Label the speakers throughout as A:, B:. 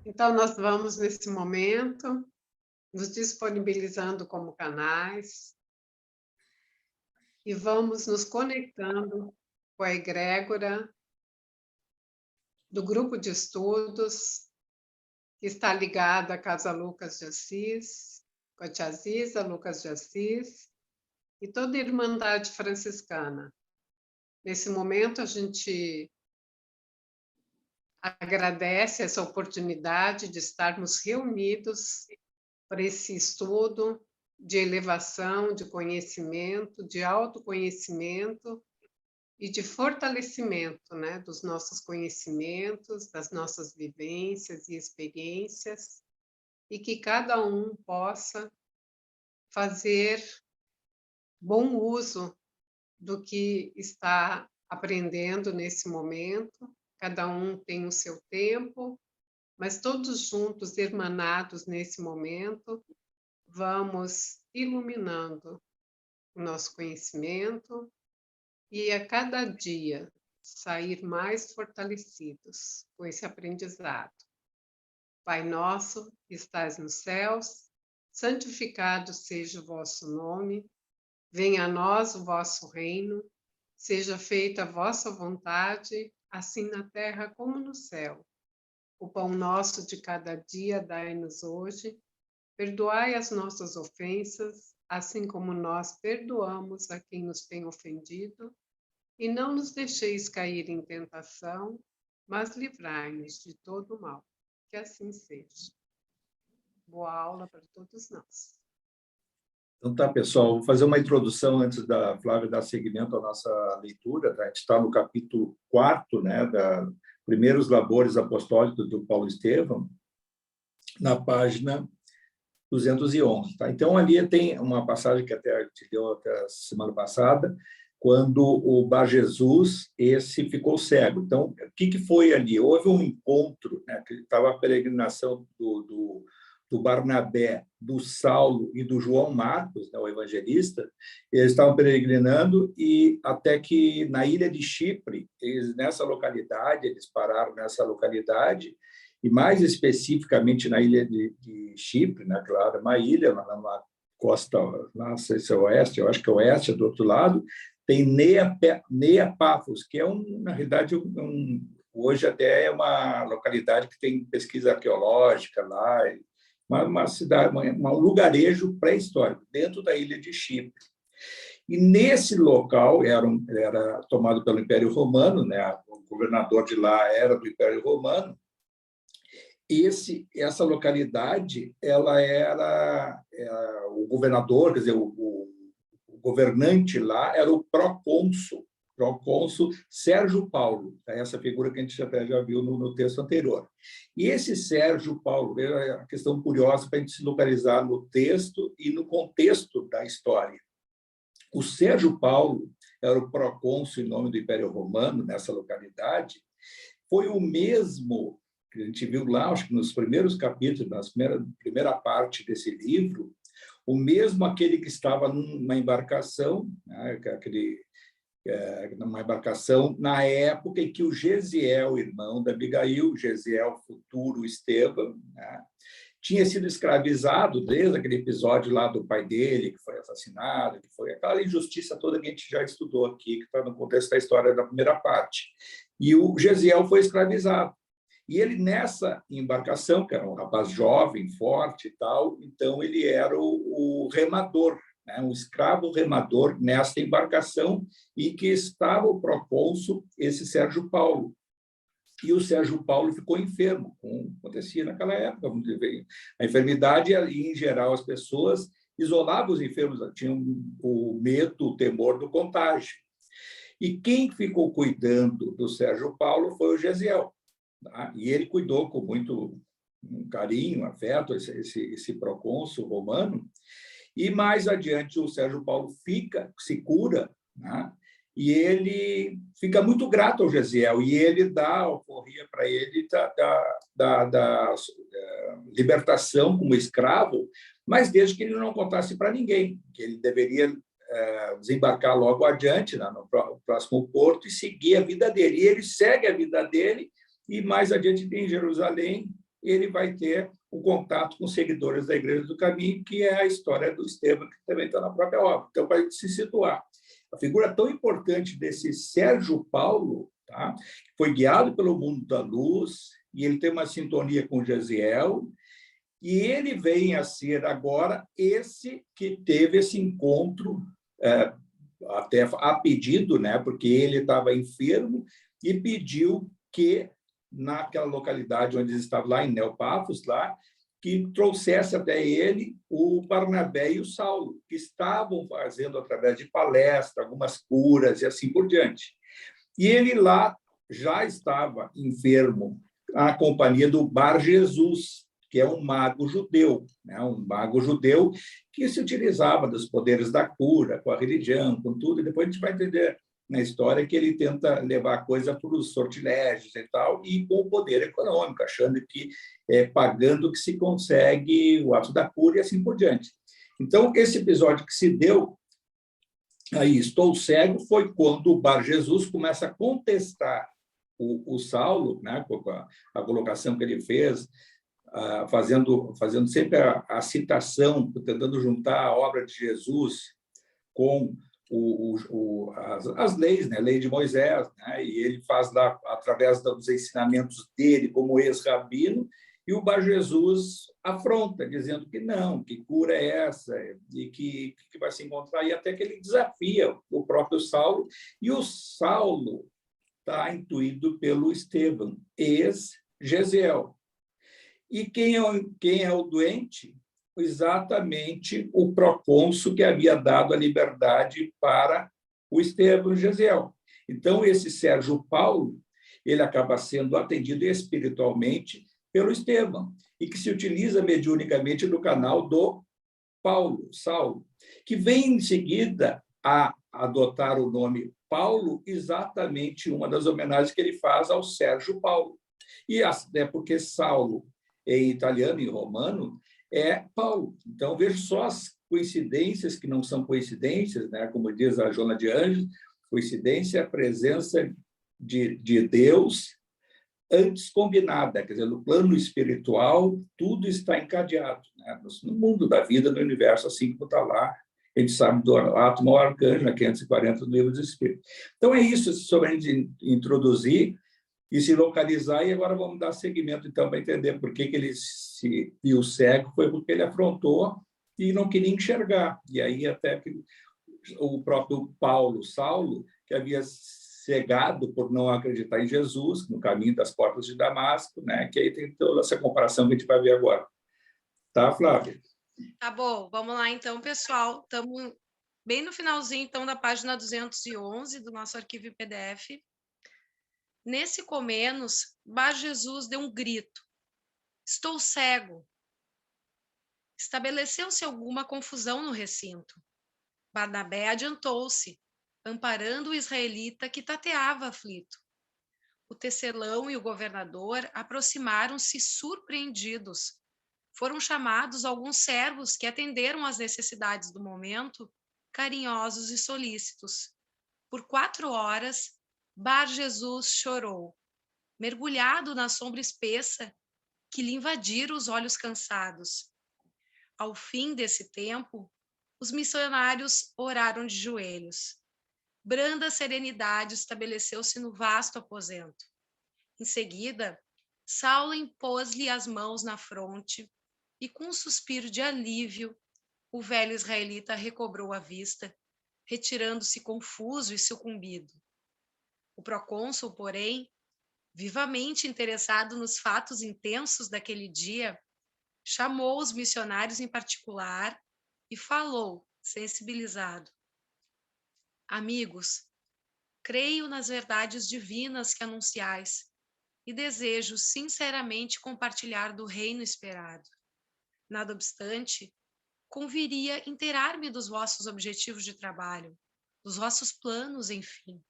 A: Então, nós vamos, nesse momento, nos disponibilizando como canais e vamos nos conectando com a egrégora do grupo de estudos que está ligado à Casa Lucas de Assis, com a tia Ziza Lucas de Assis e toda a Irmandade Franciscana. Nesse momento, a gente agradece essa oportunidade de estarmos reunidos para esse estudo de elevação, de conhecimento, de autoconhecimento e de fortalecimento, né, dos nossos conhecimentos, das nossas vivências e experiências, e que cada um possa fazer bom uso do que está aprendendo nesse momento. Cada um tem o seu tempo, mas todos juntos, irmanados nesse momento, vamos iluminando o nosso conhecimento e a cada dia sair mais fortalecidos com esse aprendizado. Pai nosso, que estás nos céus, santificado seja o vosso nome, venha a nós o vosso reino, seja feita a vossa vontade, assim na terra como no céu. O pão nosso de cada dia dai-nos hoje, perdoai as nossas ofensas, assim como nós perdoamos a quem nos tem ofendido, e não nos deixeis cair em tentação, mas livrai-nos de todo o mal. Que assim seja. Boa aula para todos nós.
B: Então tá, pessoal, vou fazer uma introdução antes da Flávia dar seguimento à nossa leitura. Tá? A gente está no capítulo 4, né, da Primeiros Labores Apostólicos do Paulo Estevão, na página 211. Tá? Então, ali tem uma passagem que até te deu até a semana passada, quando o Bar Jesus, esse ficou cego. Então, o que foi ali? Houve um encontro, né, que estava a peregrinação do Barnabé, do Saulo e do João Marcos, né, o evangelista. Eles estavam peregrinando e até que na ilha de Chipre, eles pararam nessa localidade, e mais especificamente na ilha de Chipre, né, claro, uma ilha na costa, não sei se é oeste, eu acho que é oeste, do outro lado, tem Neapafos, que é, na realidade, hoje até é uma localidade que tem pesquisa arqueológica lá, uma cidade, um lugarejo pré-histórico, dentro da ilha de Chipre. E nesse local, era tomado pelo Império Romano, né, o governador de lá era do Império Romano. Essa localidade, ela era o governador, quer dizer, o governante lá era o procônsul Sérgio Paulo, essa figura que a gente até já viu no texto anterior. E esse Sérgio Paulo, é uma questão curiosa para a gente se localizar no texto e no contexto da história. O Sérgio Paulo era o procônsul em nome do Império Romano, nessa localidade, foi o mesmo que a gente viu lá, acho que nos primeiros capítulos, na primeira parte desse livro, o mesmo aquele que estava numa embarcação, né, numa embarcação na época em que o Gesiel, irmão da Abigail, Gesiel, futuro Estevão, né, tinha sido escravizado desde aquele episódio lá do pai dele, que foi assassinado, que foi aquela injustiça toda que a gente já estudou aqui, que está no contexto da história da primeira parte. E o Gesiel foi escravizado. E ele, nessa embarcação, que era um rapaz jovem, forte e tal, então ele era o remador, né? Um escravo remador nesta embarcação, e que estava o procônsul, esse Sérgio Paulo. E o Sérgio Paulo ficou enfermo, como acontecia naquela época. A enfermidade, em geral, as pessoas isolavam os enfermos, tinham o medo, o temor do contágio. E quem ficou cuidando do Sérgio Paulo foi o Gesiel. Tá? E ele cuidou com muito carinho, afeto, esse procônsul romano. E mais adiante o Sérgio Paulo se cura, né? E ele fica muito grato ao Gesiel, e ele dá a alforria para ele da libertação como escravo, mas desde que ele não contasse para ninguém, que ele deveria desembarcar logo adiante, no próximo porto, e seguir a vida dele. E ele segue a vida dele, e mais adiante em Jerusalém, ele vai ter um contato com seguidores da Igreja do Caminho, que é a história do Estevão, que também está na própria obra. Então, para se situar, a figura tão importante desse Sérgio Paulo, tá? Foi guiado pelo mundo da luz, e ele tem uma sintonia com Gesiel, e ele vem a ser agora esse que teve esse encontro, até a pedido, né? Porque ele estava enfermo e pediu que, naquela localidade onde eles estavam, lá em Neopafos, lá, que trouxesse até ele o Barnabé e o Saulo, que estavam fazendo, através de palestra, algumas curas e assim por diante. E ele lá já estava enfermo, na companhia do Bar Jesus, que é um mago judeu, né? Um mago judeu que se utilizava dos poderes da cura, com a religião, com tudo, e depois a gente vai entender na história que ele tenta levar a coisa para os sortilégios e tal, e com o poder econômico, achando que pagando que se consegue o ato da cura e assim por diante. Então, esse episódio que se deu aí, Estou Cego, foi quando o Bar Jesus começa a contestar o Saulo, né, com a colocação que ele fez, fazendo sempre a citação, tentando juntar a obra de Jesus com as leis, né? Lei de Moisés, né? E ele faz lá, através dos ensinamentos dele, como ex-rabino, e o Bar Jesus afronta, dizendo que não, que cura é essa, e que vai se encontrar, e até que ele desafia o próprio Saulo, e o Saulo está intuído pelo Estevão, ex-Gesiel. E quem é o doente? Exatamente o procônsul que havia dado a liberdade para o Estevão Gesiel. Então, esse Sérgio Paulo, ele acaba sendo atendido espiritualmente pelo Estevão, e que se utiliza mediunicamente no canal do Saulo, que vem em seguida a adotar o nome Paulo, exatamente uma das homenagens que ele faz ao Sérgio Paulo. E é porque Saulo, em italiano e romano, é Paulo. Então, vejo só as coincidências que não são coincidências, né? Como diz a Joana de Anjos, coincidência é a presença de Deus antes combinada, quer dizer, no plano espiritual, tudo está encadeado, né? No mundo da vida, no universo, assim como está lá. A gente sabe do átomo ao arcanjo, na 540 do Livro dos Espíritos. Então, é isso, sobre a gente introduzir e se localizar, e agora vamos dar seguimento, então, para entender por que ele se viu cego, foi porque ele afrontou e não queria enxergar. E aí, até que o próprio Saulo, que havia cegado por não acreditar em Jesus, no caminho das portas de Damasco, né? Que aí tem toda essa comparação que a gente vai ver agora. Tá, Flávia?
C: Tá bom, vamos lá então, pessoal. Estamos bem no finalzinho, então, da página 211 do nosso arquivo em PDF. Nesse comenos, Bar Jesus deu um grito. Estou cego. Estabeleceu-se alguma confusão no recinto. Barnabé adiantou-se, amparando o israelita que tateava aflito. O tecelão e o governador aproximaram-se surpreendidos. Foram chamados alguns servos que atenderam às necessidades do momento, carinhosos e solícitos. Por 4 horas, Bar Jesus chorou, mergulhado na sombra espessa que lhe invadira os olhos cansados. Ao fim desse tempo, os missionários oraram de joelhos. Branda serenidade estabeleceu-se no vasto aposento. Em seguida, Saulo impôs-lhe as mãos na fronte e, com um suspiro de alívio, o velho israelita recobrou a vista, retirando-se confuso e sucumbido. O procônsul, porém, vivamente interessado nos fatos intensos daquele dia, chamou os missionários em particular e falou, sensibilizado: Amigos, creio nas verdades divinas que anunciais e desejo sinceramente compartilhar do reino esperado. Nada obstante, conviria inteirar-me dos vossos objetivos de trabalho, dos vossos planos, enfim.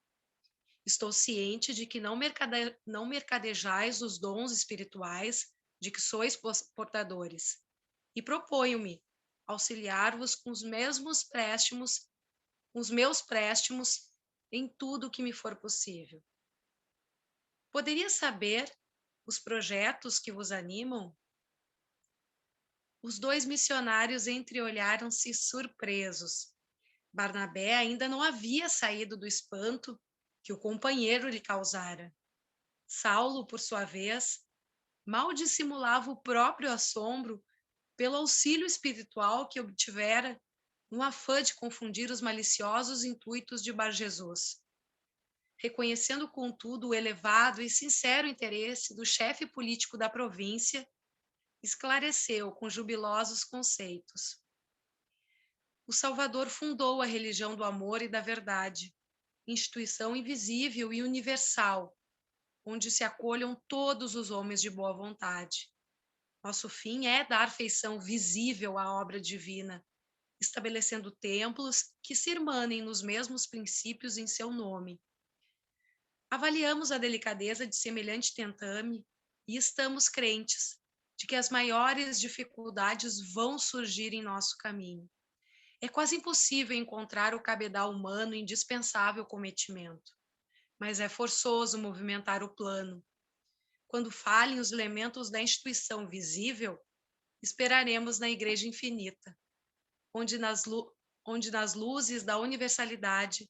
C: Estou ciente de que não mercadejais os dons espirituais de que sois portadores, e proponho-me auxiliar-vos com os meus préstimos em tudo o que me for possível. Poderia saber os projetos que vos animam? Os 2 missionários entreolharam-se surpresos. Barnabé ainda não havia saído do espanto que o companheiro lhe causara. Saulo, por sua vez, mal dissimulava o próprio assombro pelo auxílio espiritual que obtivera no afã de confundir os maliciosos intuitos de Bar-Jesus. Reconhecendo, contudo, o elevado e sincero interesse do chefe político da província, esclareceu com jubilosos conceitos. O Salvador fundou a religião do amor e da verdade, instituição invisível e universal, onde se acolham todos os homens de boa vontade. Nosso fim é dar feição visível à obra divina, estabelecendo templos que se irmanem nos mesmos princípios em seu nome. Avaliamos a delicadeza de semelhante tentame e estamos crentes de que as maiores dificuldades vão surgir em nosso caminho. É quase impossível encontrar o cabedal humano indispensável ao cometimento, mas é forçoso movimentar o plano. Quando falhem os elementos da instituição visível, esperaremos na Igreja Infinita, onde nas luzes da universalidade,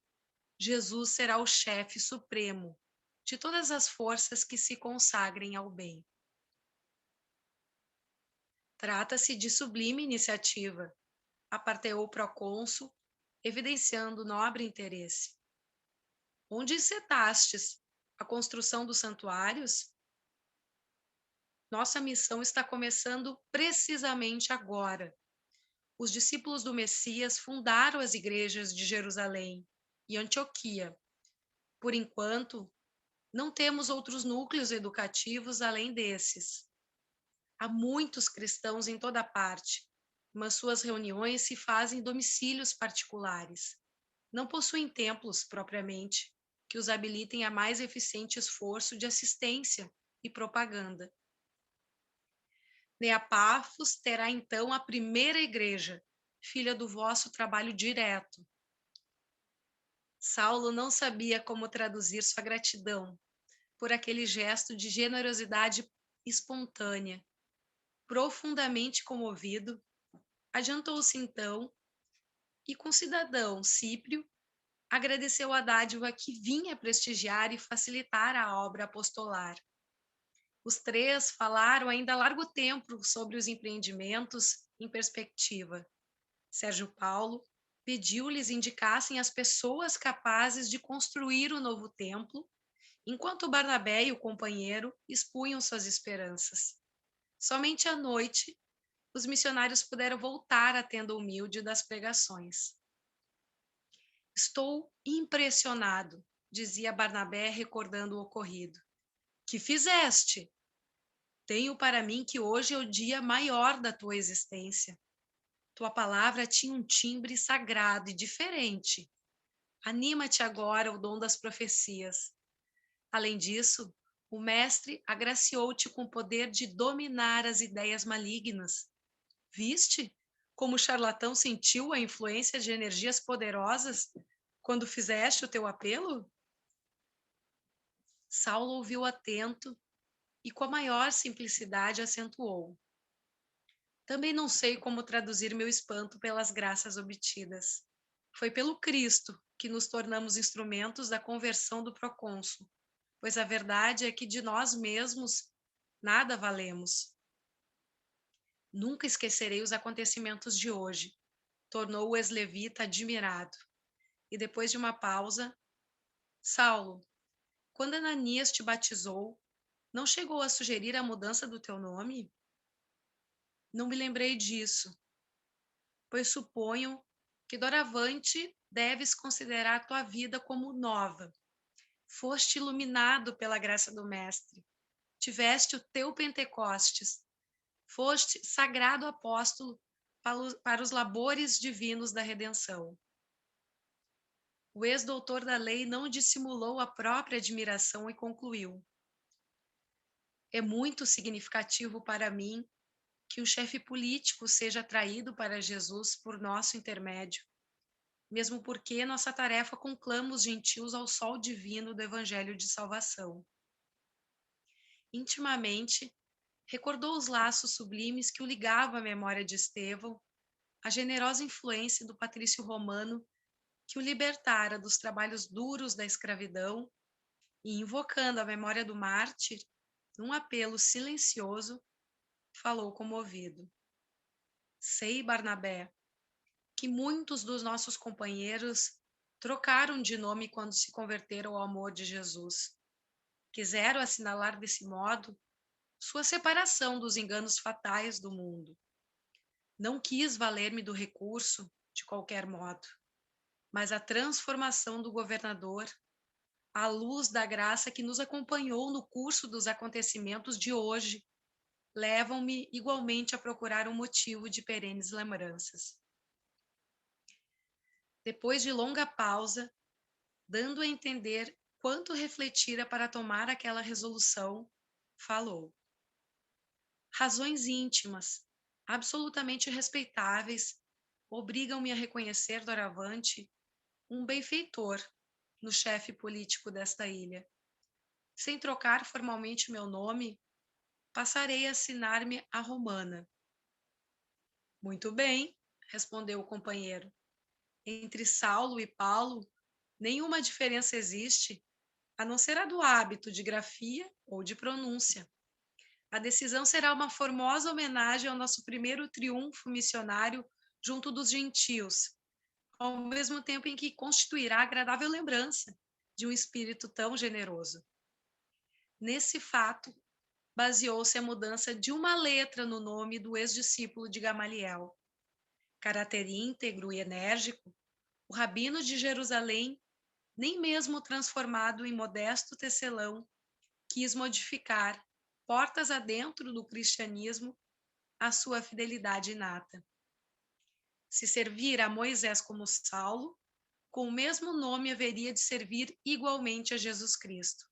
C: Jesus será o chefe supremo de todas as forças que se consagrem ao bem. Trata-se de sublime iniciativa, aparteou o procônsul, evidenciando nobre interesse. Onde encetastes a construção dos santuários? Nossa missão está começando precisamente agora. Os discípulos do Messias fundaram as igrejas de Jerusalém e Antioquia. Por enquanto, não temos outros núcleos educativos além desses. Há muitos cristãos em toda parte, mas suas reuniões se fazem em domicílios particulares. Não possuem templos, propriamente, que os habilitem a mais eficiente esforço de assistência e propaganda. Neapafos terá então a primeira igreja, filha do vosso trabalho direto. Saulo não sabia como traduzir sua gratidão por aquele gesto de generosidade espontânea. Profundamente comovido, adiantou-se então e, com o cidadão Cíprio, agradeceu a dádiva que vinha prestigiar e facilitar a obra apostolar. Os 3 falaram ainda há largo tempo sobre os empreendimentos em perspectiva. Sérgio Paulo pediu-lhes indicassem as pessoas capazes de construir o novo templo, enquanto Barnabé e o companheiro expunham suas esperanças. Somente à noite, os missionários puderam voltar à tenda humilde das pregações. Estou impressionado, dizia Barnabé, recordando o ocorrido. Que fizeste? Tenho para mim que hoje é o dia maior da tua existência. Tua palavra tinha um timbre sagrado e diferente. Anima-te agora ao dom das profecias. Além disso, o mestre agraciou-te com o poder de dominar as ideias malignas. Viste como o charlatão sentiu a influência de energias poderosas quando fizeste o teu apelo? Saulo ouviu atento e com a maior simplicidade acentuou. Também não sei como traduzir meu espanto pelas graças obtidas. Foi pelo Cristo que nos tornamos instrumentos da conversão do procônsul, pois a verdade é que de nós mesmos nada valemos. Nunca esquecerei os acontecimentos de hoje, tornou o ex-levita admirado. E depois de uma pausa, Saulo, quando Ananias te batizou, não chegou a sugerir a mudança do teu nome? Não me lembrei disso, pois suponho que doravante deves considerar a tua vida como nova. Foste iluminado pela graça do Mestre, tiveste o teu Pentecostes, foste sagrado apóstolo para os labores divinos da redenção. O ex-doutor da lei não dissimulou a própria admiração e concluiu. É muito significativo para mim que um chefe político seja atraído para Jesus por nosso intermédio, mesmo porque nossa tarefa conclama os gentios ao sol divino do Evangelho de Salvação. intimamente, recordou os laços sublimes que o ligavam à memória de Estevão, a generosa influência do patrício romano que o libertara dos trabalhos duros da escravidão e, invocando a memória do mártir, num apelo silencioso, falou comovido: Sei, Barnabé, que muitos dos nossos companheiros trocaram de nome quando se converteram ao amor de Jesus. Quiseram assinalar desse modo sua separação dos enganos fatais do mundo. Não quis valer-me do recurso, de qualquer modo, mas a transformação do governador, a luz da graça que nos acompanhou no curso dos acontecimentos de hoje, levam-me igualmente a procurar um motivo de perenes lembranças. Depois de longa pausa, dando a entender quanto refletira para tomar aquela resolução, falou: Razões íntimas, absolutamente respeitáveis, obrigam-me a reconhecer doravante um benfeitor no chefe político desta ilha. Sem trocar formalmente meu nome, passarei a assinar-me a Romana. Muito bem, respondeu o companheiro. Entre Saulo e Paulo, nenhuma diferença existe, a não ser a do hábito de grafia ou de pronúncia. A decisão será uma formosa homenagem ao nosso primeiro triunfo missionário junto dos gentios, ao mesmo tempo em que constituirá agradável lembrança de um espírito tão generoso. Nesse fato, baseou-se a mudança de uma letra no nome do ex-discípulo de Gamaliel. Caráter íntegro e enérgico, o rabino de Jerusalém, nem mesmo transformado em modesto tecelão, quis modificar, portas adentro do cristianismo, a sua fidelidade inata. Se servir a Moisés como Saulo, com o mesmo nome haveria de servir igualmente a Jesus Cristo.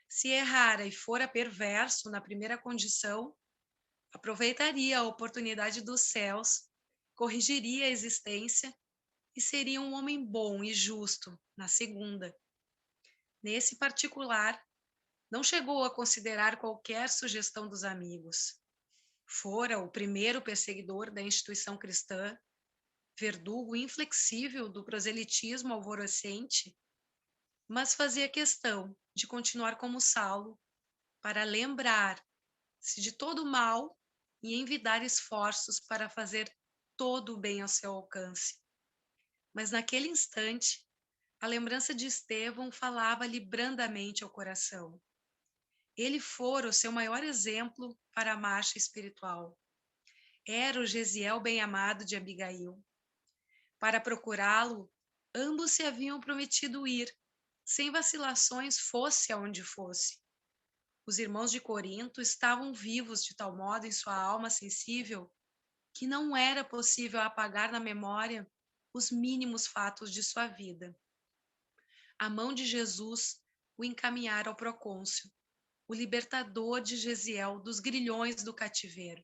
C: Se errara e fora perverso na primeira condição, aproveitaria a oportunidade dos céus, corrigiria a existência e seria um homem bom e justo na segunda. Nesse particular, não chegou a considerar qualquer sugestão dos amigos. Fora o primeiro perseguidor da instituição cristã, verdugo inflexível do proselitismo alvorocente, mas fazia questão de continuar como Saulo para lembrar-se de todo o mal e envidar esforços para fazer todo o bem ao seu alcance. Mas naquele instante, a lembrança de Estevão falava-lhe brandamente ao coração. Ele fora o seu maior exemplo para a marcha espiritual. Era o Gesiel bem-amado de Abigail. Para procurá-lo, ambos se haviam prometido ir, sem vacilações, fosse aonde fosse. Os irmãos de Corinto estavam vivos de tal modo em sua alma sensível que não era possível apagar na memória os mínimos fatos de sua vida. A mão de Jesus o encaminhara ao procônsul, o libertador de Gesiel dos grilhões do cativeiro.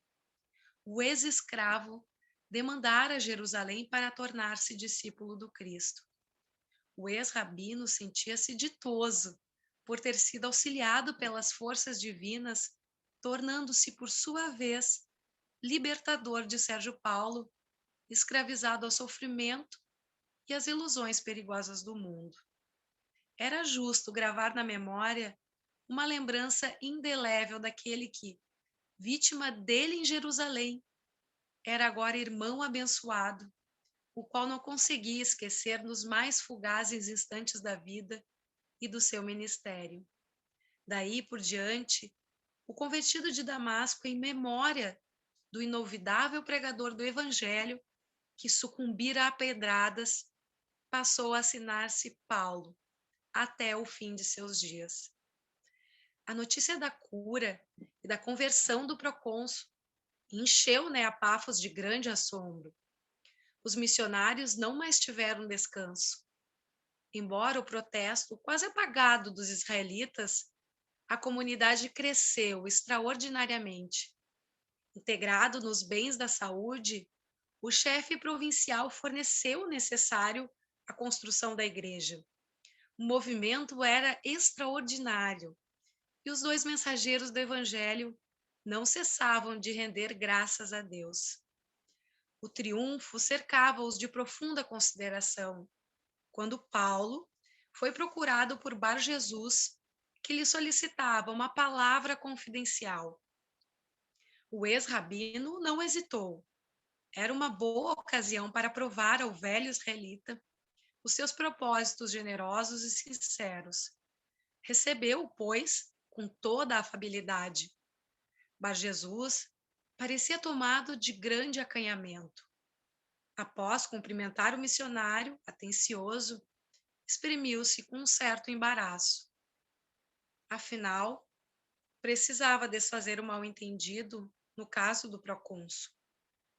C: O ex-escravo demandara Jerusalém para tornar-se discípulo do Cristo. O ex-rabino sentia-se ditoso por ter sido auxiliado pelas forças divinas, tornando-se, por sua vez, libertador de Sérgio Paulo, escravizado ao sofrimento e às ilusões perigosas do mundo. Era justo gravar na memória uma lembrança indelével daquele que, vítima dele em Jerusalém, era agora irmão abençoado, o qual não conseguia esquecer nos mais fugazes instantes da vida e do seu ministério. Daí por diante, o convertido de Damasco, em memória do inovidável pregador do Evangelho, que sucumbira a pedradas, passou a assinar-se Paulo, até o fim de seus dias. A notícia da cura e da conversão do procônsul encheu a Pafos de grande assombro. Os missionários não mais tiveram descanso. Embora o protesto quase apagado dos israelitas, a comunidade cresceu extraordinariamente. Integrado nos bens da saúde, o chefe provincial forneceu o necessário à construção da igreja. O movimento era extraordinário. e os 2 mensageiros do Evangelho não cessavam de render graças a Deus. O triunfo cercava-os de profunda consideração, quando Paulo foi procurado por Bar Jesus, que lhe solicitava uma palavra confidencial. O ex-rabino não hesitou. Era uma boa ocasião para provar ao velho israelita os seus propósitos generosos e sinceros. Recebeu-o, pois, com toda a afabilidade. Bar Jesus parecia tomado de grande acanhamento. Após cumprimentar o missionário, atencioso, exprimiu-se com um certo embaraço. Afinal, precisava desfazer o mal-entendido no caso do procônsul.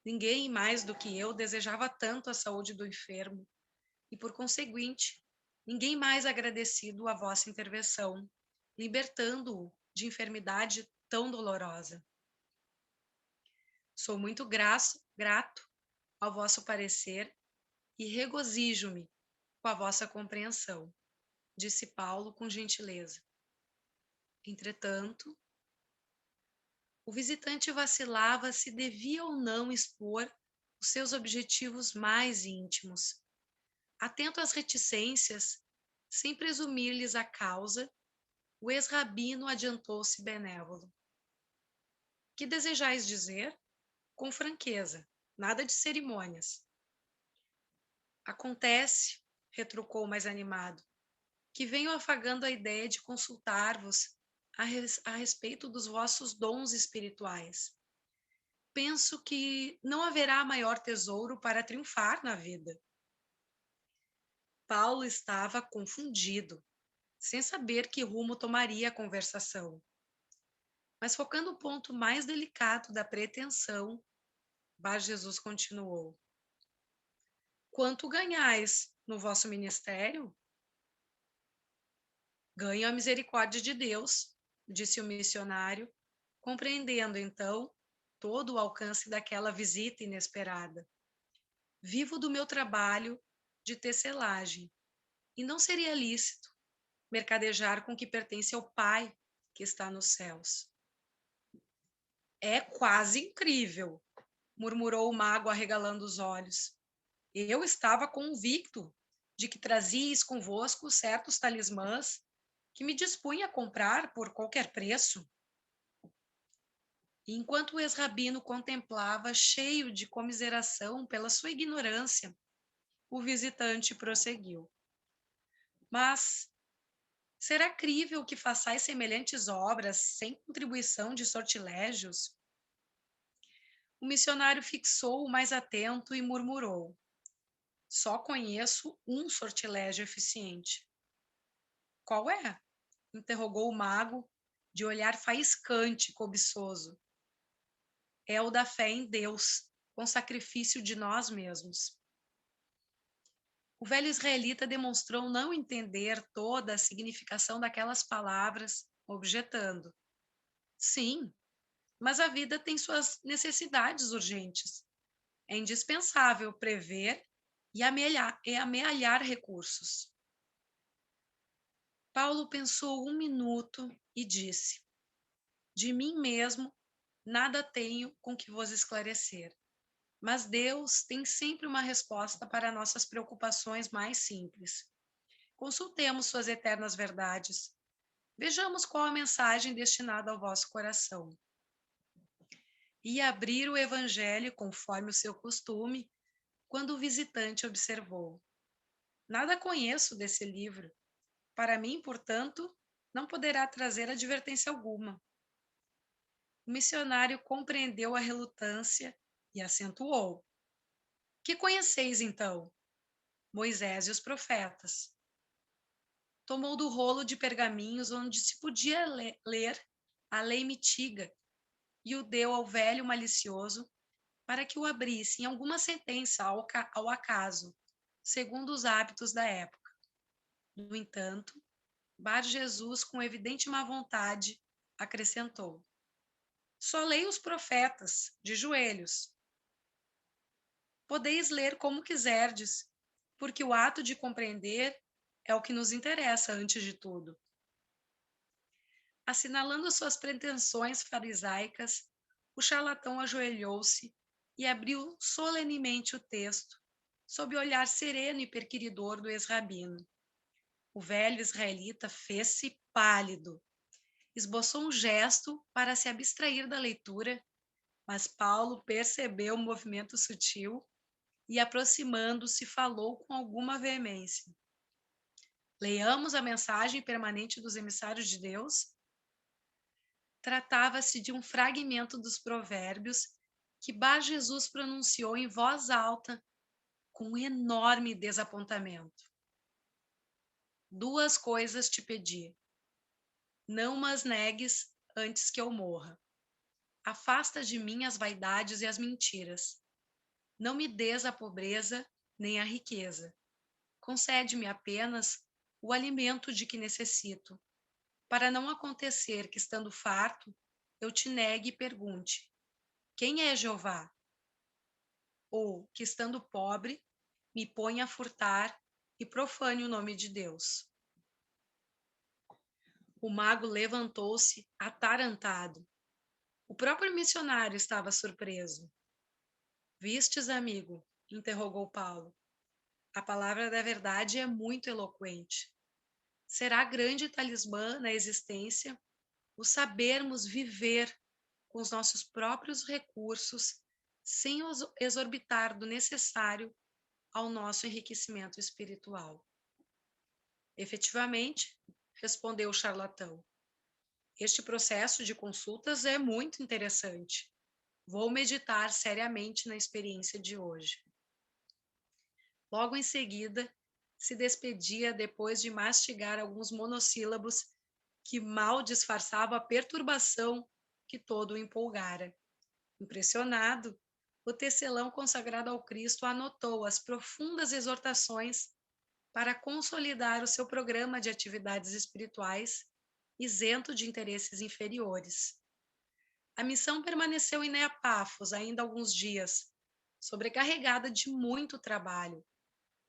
C: Ninguém mais do que eu desejava tanto a saúde do enfermo, e, por conseguinte, ninguém mais agradecido à vossa intervenção, libertando-o de enfermidade tão dolorosa. Sou muito grato ao vosso parecer e regozijo-me com a vossa compreensão, disse Paulo com gentileza. Entretanto, o visitante vacilava se devia ou não expor os seus objetivos mais íntimos. Atento às reticências, sem presumir-lhes a causa, o ex-rabino adiantou-se benévolo. Que desejais dizer? Com franqueza, nada de cerimônias. Acontece, retrucou mais animado, que venho afagando a ideia de consultar-vos a respeito dos vossos dons espirituais. Penso que não haverá maior tesouro para triunfar na vida. Paulo estava confundido, sem saber que rumo tomaria a conversação. Mas focando o ponto mais delicado da pretensão, Bar Jesus continuou. Quanto ganhais no vosso ministério? Ganho a misericórdia de Deus, disse o missionário, compreendendo então todo o alcance daquela visita inesperada. Vivo do meu trabalho de tecelagem, e não seria lícito mercadejar com o que pertence ao Pai que está nos céus. É quase incrível, murmurou o mago arregalando os olhos. Eu estava convicto de que trazíeis convosco certos talismãs que me dispunha a comprar por qualquer preço. E enquanto o ex-rabino contemplava, cheio de comiseração pela sua ignorância, o visitante prosseguiu. Mas será crível que façais semelhantes obras sem contribuição de sortilégios? O missionário fixou-o mais atento e murmurou. Só conheço um sortilégio eficiente. Qual é? Interrogou o mago, de olhar faiscante e cobiçoso. É o da fé em Deus, com sacrifício de nós mesmos. O velho israelita demonstrou não entender toda a significação daquelas palavras, objetando. Sim, mas a vida tem suas necessidades urgentes. É indispensável prever e amealhar recursos. Paulo pensou um minuto e disse: de mim mesmo nada tenho com que vos esclarecer, mas Deus tem sempre uma resposta para nossas preocupações mais simples. Consultemos suas eternas verdades. Vejamos qual a mensagem destinada ao vosso coração. E abrir o evangelho conforme o seu costume, quando o visitante observou. Nada conheço desse livro. Para mim, portanto, não poderá trazer advertência alguma. O missionário compreendeu a relutância e acentuou. Que conheceis, então? Moisés e os profetas. Tomou do rolo de pergaminhos onde se podia ler a lei mitiga e o deu ao velho malicioso para que o abrisse em alguma sentença ao acaso, segundo os hábitos da época. No entanto, Bar Jesus, com evidente má vontade, acrescentou. Só leio os profetas, de joelhos. Podeis ler como quiserdes, porque o ato de compreender é o que nos interessa antes de tudo. Assinalando suas pretensões farisaicas, o charlatão ajoelhou-se e abriu solenemente o texto, sob o olhar sereno e perquiridor do ex-rabino. O velho israelita fez-se pálido, esboçou um gesto para se abstrair da leitura, mas Paulo percebeu o movimento sutil e, aproximando-se, falou com alguma veemência. Leiamos a mensagem permanente dos emissários de Deus. Tratava-se de um fragmento dos provérbios que Bar Jesus pronunciou em voz alta com enorme desapontamento. Duas coisas te pedi. Não mas negues antes que eu morra. Afasta de mim as vaidades e as mentiras. Não me des a pobreza nem a riqueza. Concede-me apenas o alimento de que necessito, para não acontecer que, estando farto, eu te negue e pergunte: quem é Jeová? Ou que, estando pobre, me ponha a furtar e profane o nome de Deus. O mago levantou-se atarantado. O próprio missionário estava surpreso. Vistes, amigo? Interrogou Paulo. A palavra da verdade é muito eloquente. Será grande talismã na existência o sabermos viver com os nossos próprios recursos sem exorbitar do necessário ao nosso enriquecimento espiritual. Efetivamente, respondeu o charlatão, este processo de consultas é muito interessante. Vou meditar seriamente na experiência de hoje. Logo em seguida, se despedia depois de mastigar alguns monossílabos que mal disfarçavam a perturbação que todo o empolgara. Impressionado, o tecelão consagrado ao Cristo anotou as profundas exortações para consolidar o seu programa de atividades espirituais, isento de interesses inferiores. A missão permaneceu em Neapafos ainda alguns dias, sobrecarregada de muito trabalho.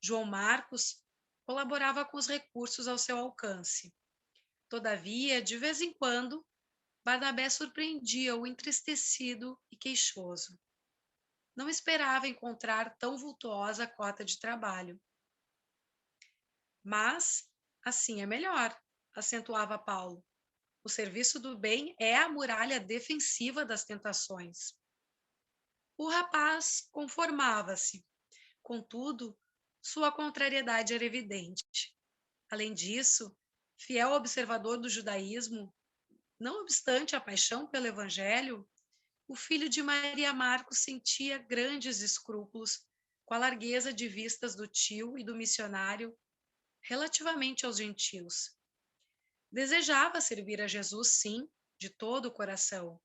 C: João Marcos colaborava com os recursos ao seu alcance. Todavia, de vez em quando, Barnabé surpreendia-o entristecido e queixoso. Não esperava encontrar tão vultuosa cota de trabalho. Mas, assim é melhor, acentuava Paulo. O serviço do bem é a muralha defensiva das tentações. O rapaz conformava-se. Contudo, sua contrariedade era evidente. Além disso, fiel observador do judaísmo, não obstante a paixão pelo evangelho, o filho de Maria Marcos sentia grandes escrúpulos com a largueza de vistas do tio e do missionário relativamente aos gentios. Desejava servir a Jesus, sim, de todo o coração,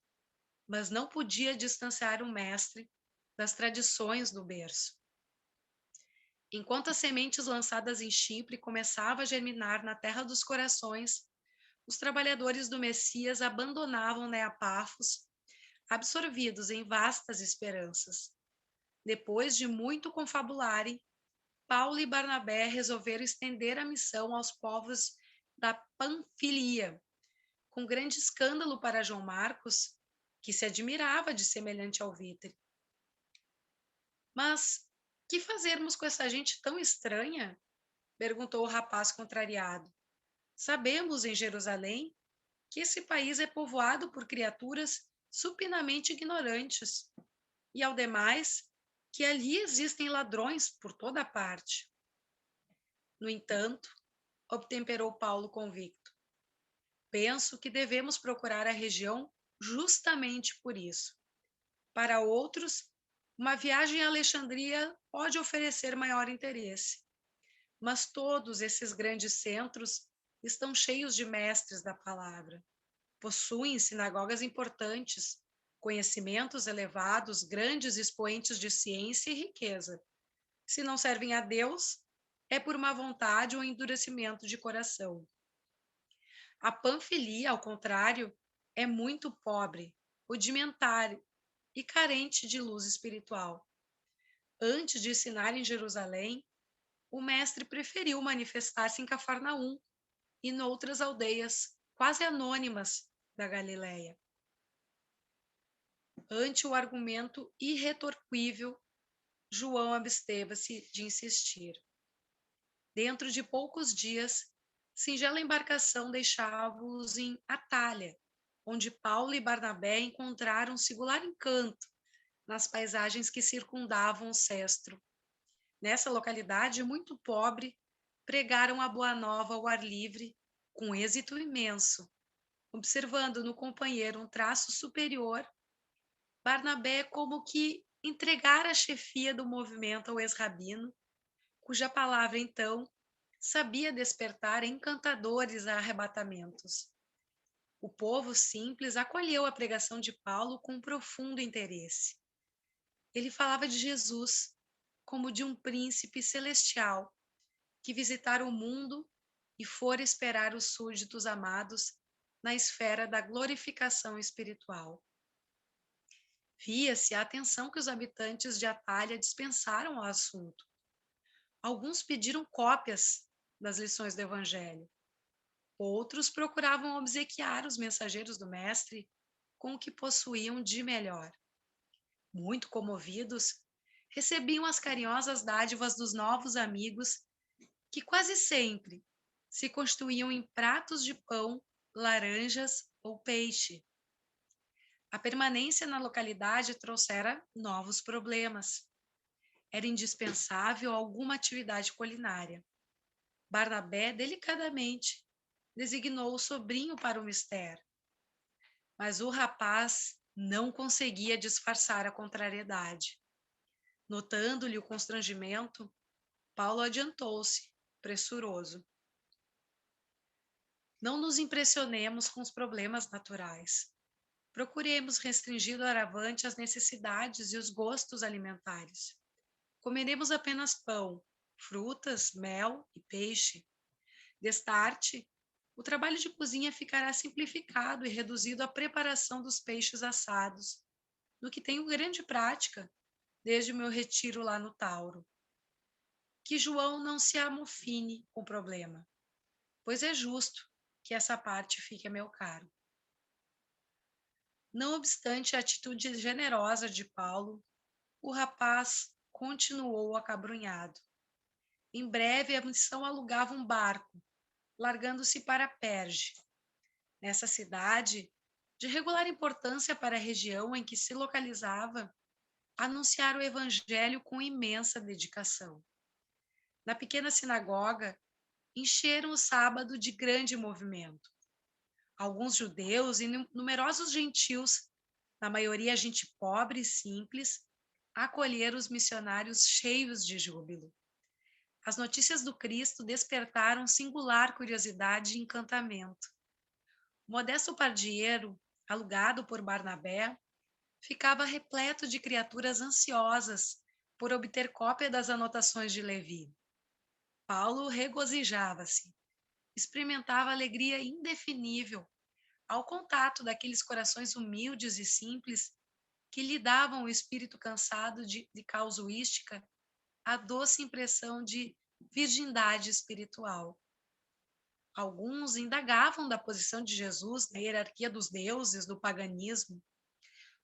C: mas não podia distanciar o mestre das tradições do berço. Enquanto as sementes lançadas em Chipre começavam a germinar na terra dos corações, os trabalhadores do Messias abandonavam Neapafos, absorvidos em vastas esperanças. Depois de muito confabularem, Paulo e Barnabé resolveram estender a missão aos povos da Panfilia, com grande escândalo para João Marcos, que se admirava de semelhante alvitre. Mas que fazermos com essa gente tão estranha? Perguntou o rapaz contrariado. Sabemos em Jerusalém que esse país é povoado por criaturas supinamente ignorantes, e ao demais, que ali existem ladrões por toda parte. No entanto, obtemperou Paulo convicto, penso que devemos procurar a região justamente por isso. Para outros, uma viagem a Alexandria pode oferecer maior interesse, mas todos esses grandes centros estão cheios de mestres da palavra. Possuem sinagogas importantes, conhecimentos elevados, grandes expoentes de ciência e riqueza. Se não servem a Deus, é por má vontade ou endurecimento de coração. A Panfilia, ao contrário, é muito pobre, rudimentar e carente de luz espiritual. Antes de ensinar em Jerusalém, o mestre preferiu manifestar-se em Cafarnaum e noutras aldeias quase anônimas da Galileia. Ante o argumento irretorquível, João absteve-se de insistir. Dentro de poucos dias, singela embarcação deixava-os em Atalha, onde Paulo e Barnabé encontraram singular encanto nas paisagens que circundavam o Cestro. Nessa localidade muito pobre, pregaram a boa nova ao ar livre, com êxito imenso. Observando no companheiro um traço superior, Barnabé como que entregara a chefia do movimento ao ex-rabino, cuja palavra, então, sabia despertar encantadores arrebatamentos. O povo simples acolheu a pregação de Paulo com profundo interesse. Ele falava de Jesus como de um príncipe celestial que visitara o mundo e fora esperar os súditos amados na esfera da glorificação espiritual. Via-se a atenção que os habitantes de Atalha dispensaram ao assunto. Alguns pediram cópias das lições do Evangelho. Outros procuravam obsequiar os mensageiros do Mestre com o que possuíam de melhor. Muito comovidos, recebiam as carinhosas dádivas dos novos amigos, que quase sempre se constituíam em pratos de pão, laranjas ou peixe. A permanência na localidade trouxera novos problemas. Era indispensável alguma atividade culinária. Barnabé, delicadamente, designou o sobrinho para o mistério, mas o rapaz não conseguia disfarçar a contrariedade. Notando-lhe o constrangimento, Paulo adiantou-se, pressuroso. Não nos impressionemos com os problemas naturais. Procuremos restringir doravante as necessidades e os gostos alimentares. Comeremos apenas pão, frutas, mel e peixe. Destarte, o trabalho de cozinha ficará simplificado e reduzido à preparação dos peixes assados, do que tenho grande prática desde o meu retiro lá no Tauro. Que João não se amofine com o problema, pois é justo que essa parte fique a meu cargo. Não obstante a atitude generosa de Paulo, o rapaz continuou acabrunhado. Em breve, a missão alugava um barco, largando-se para Perge. Nessa cidade, de regular importância para a região em que se localizava, anunciar o evangelho com imensa dedicação. Na pequena sinagoga, encheram o sábado de grande movimento. Alguns judeus e numerosos gentios, na maioria gente pobre e simples, acolheram os missionários cheios de júbilo. As notícias do Cristo despertaram singular curiosidade e encantamento. O modesto pardieiro, alugado por Barnabé, ficava repleto de criaturas ansiosas por obter cópia das anotações de Levi. Paulo regozijava-se, experimentava alegria indefinível ao contato daqueles corações humildes e simples que lhe davam o espírito cansado de casuística a doce impressão de virgindade espiritual. Alguns indagavam da posição de Jesus na hierarquia dos deuses do paganismo.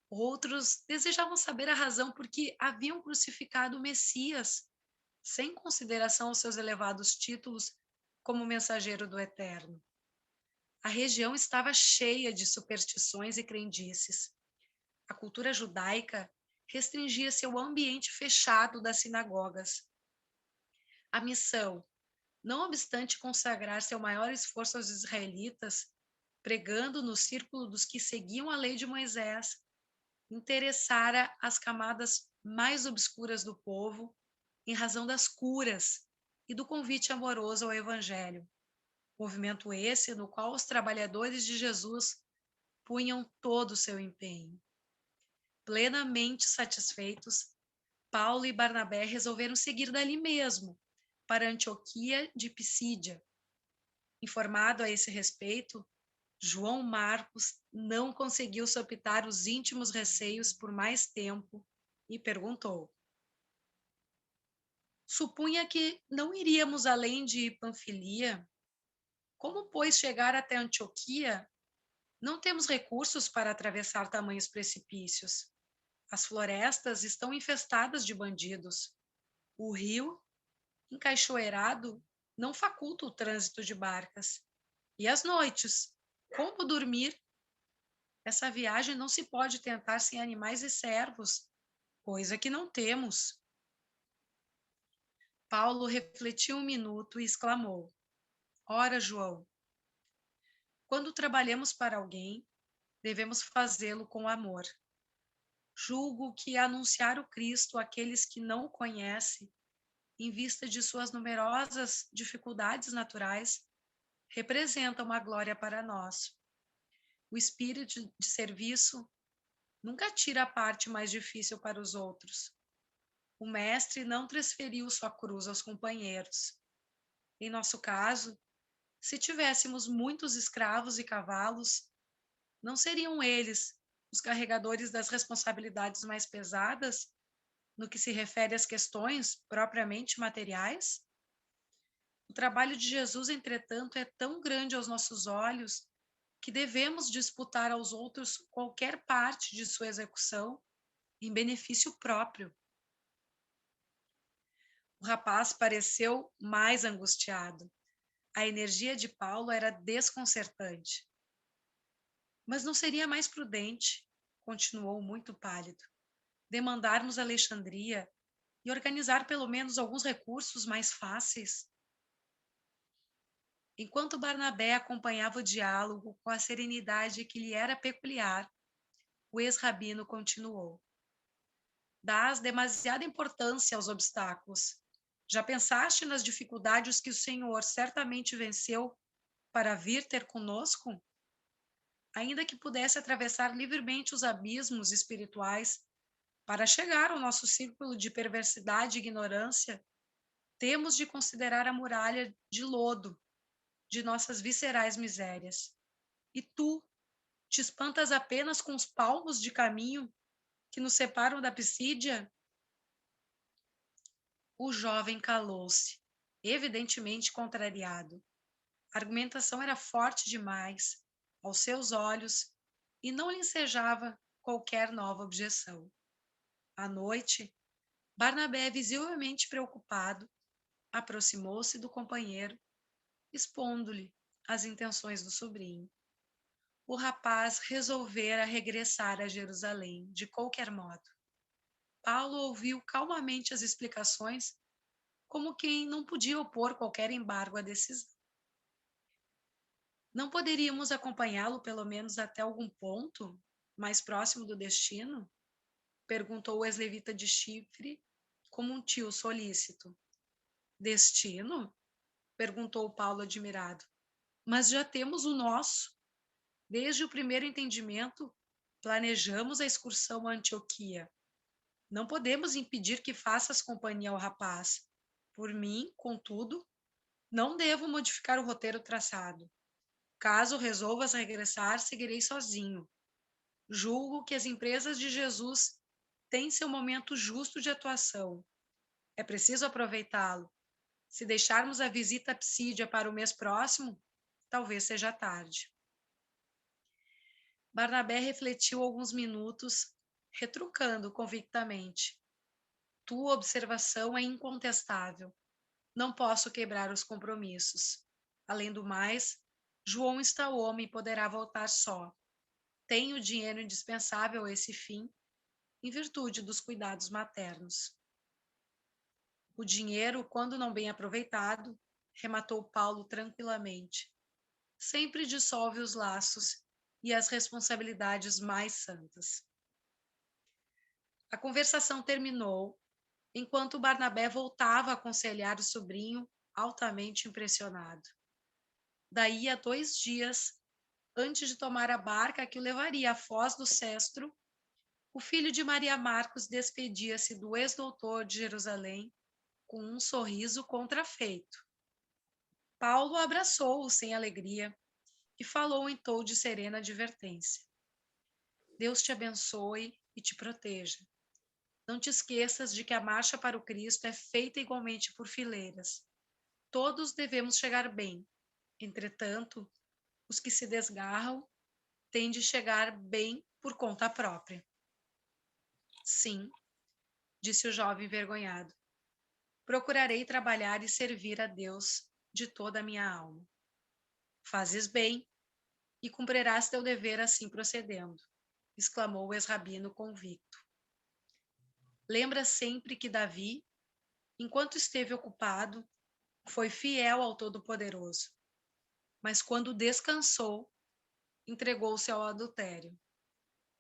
C: Outros desejavam saber a razão por que haviam crucificado o Messias, sem consideração aos seus elevados títulos como mensageiro do Eterno. A região estava cheia de superstições e crendices. A cultura judaica restringia-se ao ambiente fechado das sinagogas. A missão, não obstante consagrar seu maior esforço aos israelitas, pregando no círculo dos que seguiam a lei de Moisés, interessara as camadas mais obscuras do povo em razão das curas e do convite amoroso ao Evangelho. Movimento esse no qual os trabalhadores de Jesus punham todo o seu empenho. Plenamente satisfeitos, Paulo e Barnabé resolveram seguir dali mesmo, para Antioquia de Pisídia. Informado a esse respeito, João Marcos não conseguiu soprar os íntimos receios por mais tempo e perguntou: Supunha que não iríamos além de Panfilia? Como, pois, chegar até Antioquia? Não temos recursos para atravessar tamanhos precipícios. As florestas estão infestadas de bandidos. O rio, encaixoeirado, não faculta o trânsito de barcas. E as noites? Como dormir? Essa viagem não se pode tentar sem animais e servos, coisa que não temos. Paulo refletiu um minuto e exclamou: Ora, João, quando trabalhamos para alguém, devemos fazê-lo com amor. Julgo que anunciar o Cristo àqueles que não o conhecem, em vista de suas numerosas dificuldades naturais, representa uma glória para nós. O espírito de serviço nunca tira a parte mais difícil para os outros. O mestre não transferiu sua cruz aos companheiros. Em nosso caso, se tivéssemos muitos escravos e cavalos, não seriam eles os carregadores das responsabilidades mais pesadas no que se refere às questões propriamente materiais? O trabalho de Jesus, entretanto, é tão grande aos nossos olhos que devemos disputar aos outros qualquer parte de sua execução em benefício próprio. O rapaz pareceu mais angustiado. A energia de Paulo era desconcertante. Mas não seria mais prudente, continuou muito pálido, demandarmos Alexandria e organizar pelo menos alguns recursos mais fáceis? Enquanto Barnabé acompanhava o diálogo com a serenidade que lhe era peculiar, o ex-rabino continuou: Dás demasiada importância aos obstáculos. Já pensaste nas dificuldades que o Senhor certamente venceu para vir ter conosco? Ainda que pudesse atravessar livremente os abismos espirituais para chegar ao nosso círculo de perversidade e ignorância, temos de considerar a muralha de lodo de nossas viscerais misérias. E tu te espantas apenas com os palmos de caminho que nos separam da Pisídia? O jovem calou-se, evidentemente contrariado. A argumentação era forte demais aos seus olhos e não lhe ensejava qualquer nova objeção. À noite, Barnabé, visivelmente preocupado, aproximou-se do companheiro, expondo-lhe as intenções do sobrinho. O rapaz resolvera regressar a Jerusalém, de qualquer modo. Paulo ouviu calmamente as explicações, como quem não podia opor qualquer embargo à decisão. Não poderíamos acompanhá-lo pelo menos até algum ponto mais próximo do destino? Perguntou o ex-levita de Chipre, como um tio solícito. Destino? Perguntou Paulo admirado. Mas já temos o nosso. Desde o primeiro entendimento, planejamos a excursão a Antioquia. Não podemos impedir que faças companhia ao rapaz. Por mim, contudo, não devo modificar o roteiro traçado. Caso resolvas regressar, seguirei sozinho. Julgo que as empresas de Jesus têm seu momento justo de atuação. É preciso aproveitá-lo. Se deixarmos a visita à Psídia para o mês próximo, talvez seja tarde. Barnabé refletiu alguns minutos, retrucando convictamente. Tua observação é incontestável. Não posso quebrar os compromissos. Além do mais, João está homem e poderá voltar só. Tem o dinheiro indispensável a esse fim, em virtude dos cuidados maternos. O dinheiro, quando não bem aproveitado, rematou Paulo tranquilamente, sempre dissolve os laços e as responsabilidades mais santas. A conversação terminou enquanto Barnabé voltava a aconselhar o sobrinho, altamente impressionado. Daí a 2 dias, antes de tomar a barca que o levaria à Foz do Cestro, o filho de Maria Marcos despedia-se do ex-doutor de Jerusalém com um sorriso contrafeito. Paulo abraçou-o sem alegria e falou em tom de serena advertência. Deus te abençoe e te proteja. Não te esqueças de que a marcha para o Cristo é feita igualmente por fileiras. Todos devemos chegar bem, Entretanto, os que se desgarram têm de chegar bem por conta própria. Sim, disse o jovem envergonhado. Procurarei trabalhar e servir a Deus de toda a minha alma. Fazes bem e cumprirás teu dever assim procedendo, exclamou o ex-rabino convicto. Lembra sempre que Davi, enquanto esteve ocupado, foi fiel ao Todo-Poderoso, mas quando descansou, entregou-se ao adultério.